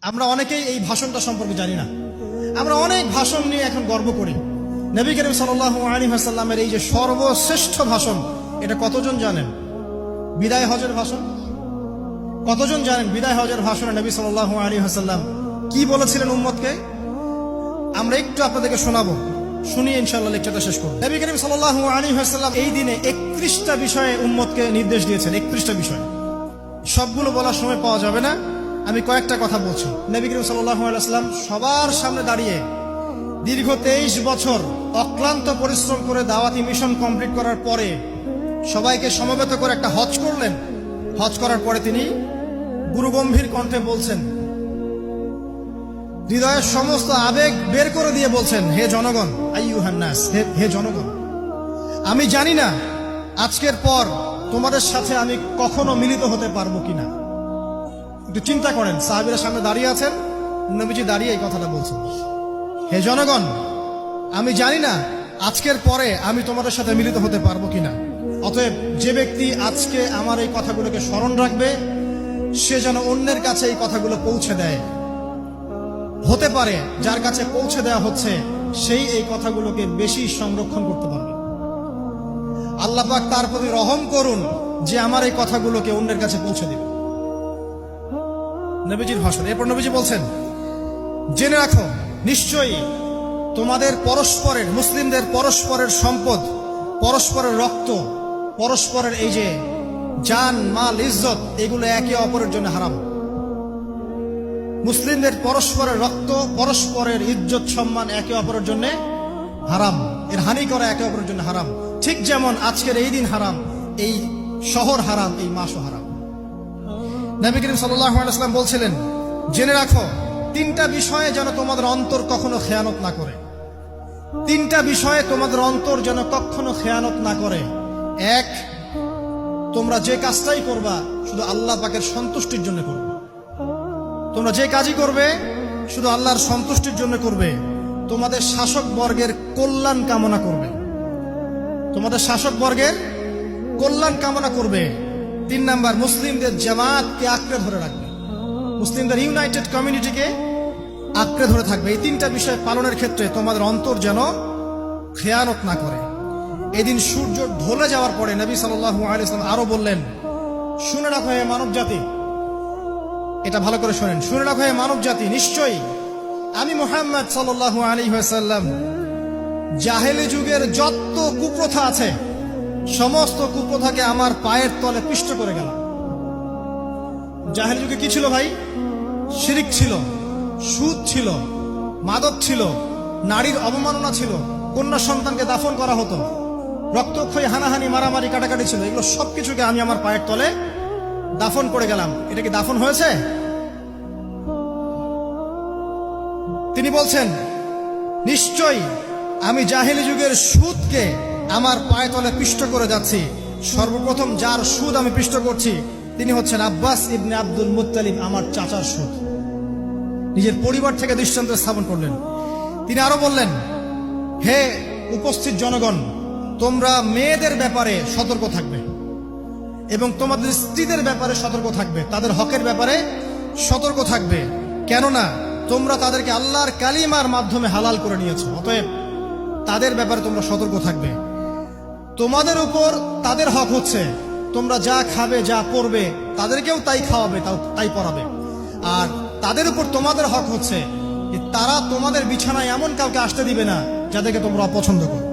আমরা অনেকেই এই ভাষণটা সম্পর্কে জানি না। আমরা অনেক ভাষণ নিয়ে এখন গর্ব করি। নবী করিম সাল্লাল্লাহু আলাইহি ওয়াসাল্লামের এই যে সর্বশ্রেষ্ঠ ভাষণ, এটা কতজন জানেন? বিদায় হজের ভাষণ। কতজন জানেন বিদায় হজের ভাষণে নবী সাল্লাল্লাহু আলাইহি ওয়াসাল্লাম কি বলেছিলেন উম্মতকে? আমরা একটু আপনাদেরকে শোনাবো, শুনিয়ে ইনশাআল্লাহ লেকচারটা শেষ করব। নবী করিম সাল্লাল্লাহু আলাইহি ওয়াসাল্লাম এই দিনে 31টা বিষয়ে উম্মতকে নির্দেশ দিয়েছেন। 31টা বিষয়, সবগুলো বলার সময় পাওয়া যাবে না, আমি কয়েকটা কথা বলছি। নবী করিম সাল্লাল্লাহু আলাইহি ওয়াসাল্লাম সবার সামনে দাঁড়িয়ে দীর্ঘ 23 বছর অক্লান্ত পরিশ্রম করে দাওয়াতি মিশন কমপ্লিট করার পরে সবাইকে সমবেত করে একটা হজ করলেন। হজ করার পরে তিনি গুরুগম্ভীর কণ্ঠে বলছেন, হৃদয়ের সমস্ত আবেগ বের করে দিয়ে বলছেন, হে জনগণ, আইয়ুহান নাস, হে জনগণ, আমি জানি না আজকের পর তোমাদের সাথে আমি কখনো মিলিত হতে পারবো কিনা। একটু চিন্তা করেন, সাহাবীরা সামনে দাঁড়িয়ে আছেন, নবীজি দাঁড়িয়ে এই কথাটা বলছেন, হে জনগণ, আমি জানি না আজকের পরে আমি তোমাদের সাথে মিলিত হতে পারবো কিনা। অতএব যে ব্যক্তি আজকে আমার এই কথাগুলোকে স্মরণ রাখবে, সে যেন অন্যের কাছে এই কথাগুলো পৌঁছে দেয়। হতে পারে যার কাছে পৌঁছে দেওয়া হচ্ছে সেই এই কথাগুলোকে বেশি সংরক্ষণ করতে পারবে। আল্লাহ পাক তার প্রতি রহম করুন যে আমার এই কথাগুলোকে অন্যের কাছে পৌঁছে দিবে। নবীজির ভাষণ। এরপর নবীজি বলছেন, জেনে রাখো, নিশ্চয়ই তোমাদের পরস্পরের, মুসলিমদের পরস্পরের সম্পদ, পরস্পরের রক্ত, পরস্পরের এই যে জান, মাল, ইজ্জত, এগুলো একে অপরের জন্য হারাম। মুসলিমদের পরস্পরের রক্ত, পরস্পরের ইজ্জত, সম্মান একে অপরের জন্য হারাম। এর হানি করা একে অপরের জন্য হারাম। ঠিক যেমন আজকের এই দিন হারাম, এই শহর হারাম, এই মাসও হারাম। নবী করিম সাল্লাল্লাহু আলাইহি ওয়াসাল্লাম বলছিলেন, জেনে রাখো, 3টা বিষয়ে যেন তোমাদের অন্তর কখনো খেয়ানত না করে। 3টা বিষয়ে তোমাদের অন্তর যেন কখনো খেয়ানত না করে। 1, তোমরা যে কাজটাই করবা শুধু আল্লাহ পাকের সন্তুষ্টির জন্য করবে। তোমরা যে কাজই করবে শুধু আল্লাহর সন্তুষ্টির জন্য করবে। তোমাদের শাসক বর্গের কল্যাণ কামনা করবে। তোমাদের শাসক বর্গের কল্যাণ কামনা করবে। 3 নাম্বার, মুসলিমদের জামাতকে আঁকড়ে ধরে রাখবে। মুসলিমদের ইউনাইটেড কমিউনিটিকে আঁকড়ে ধরে থাকবে। এই 3টা বিষয় পালনের ক্ষেত্রে তোমাদের অন্তর যেন খেয়ানত না করে। এদিন সূর্য ঢলে যাওয়ার পরে নবী সাল্লাল্লাহু আলাইহি ওয়াসাল্লাম আরো বললেন, শুনে রাখো হে মানব জাতি, এটা ভালো করে শোনেন, শুনে রাখো হে মানব জাতি, নিশ্চয়ই আমি মুহাম্মদ সাল্লাল্লাহু আলাইহি ওয়াসাল্লাম জাহেলি যুগের যত কুপ্রথা আছে সমস্ত কুপ্রথাকে আমার পায়ের তলে পিষ্ট করে গেলাম। জাহেলি যুগে কি ছিল ভাই? শিরিক ছিল, সুদ ছিল, মাদক ছিল, নারীর অবমাননা ছিল, কন্যা সন্তানকে দাফন করা হতো, রক্তক্ষয়ী, হানাহানি, মারামারি, কাটাকাটি ছিল। এগুলো সবকিছুকে আমি আমার পায়ের তলে দাফন করে গেলাম। এটা কি দাফন হয়েছে? তিনি বলছেন, নিশ্চয়ই আমি জাহেলি যুগের সুদকে আমার পায়ে তলে পিষ্ট করে যাচ্ছি। সর্বপ্রথম যার সুদ আমি পিষ্ট করছি তিনি হচ্ছেন আব্বাস ইবনে আব্দুল মুত্তালিব, আমার চাচার সুদ। নিজের পরিবার থেকে দৃষ্টান্ত স্থাপন করলেন। তিনি আরো বললেন, হে উপস্থিত জনগণ, তোমরা মেয়েদের ব্যাপারে সতর্ক থাকবে এবং তোমাদের স্ত্রীদের ব্যাপারে সতর্ক থাকবে, তাদের হকের ব্যাপারে সতর্ক থাকবে, কেননা তোমরা তাদেরকে আল্লাহর কালিমার মাধ্যমে হালাল করে নিয়েছো। অতএব তাদের ব্যাপারে তোমরা সতর্ক থাকবে। তোমাদের উপর তাদের হক হচ্ছে তোমরা যা খাবে, যা পরবে, তাদেরকেও তাই খাওয়াবে, তাই পরাবে। আর তাদের উপর তোমাদের হক হচ্ছে তারা তোমাদের বিছানায় এমন কাউকে আসতে দিবে না যাদেরকে তোমরা অপছন্দ করো।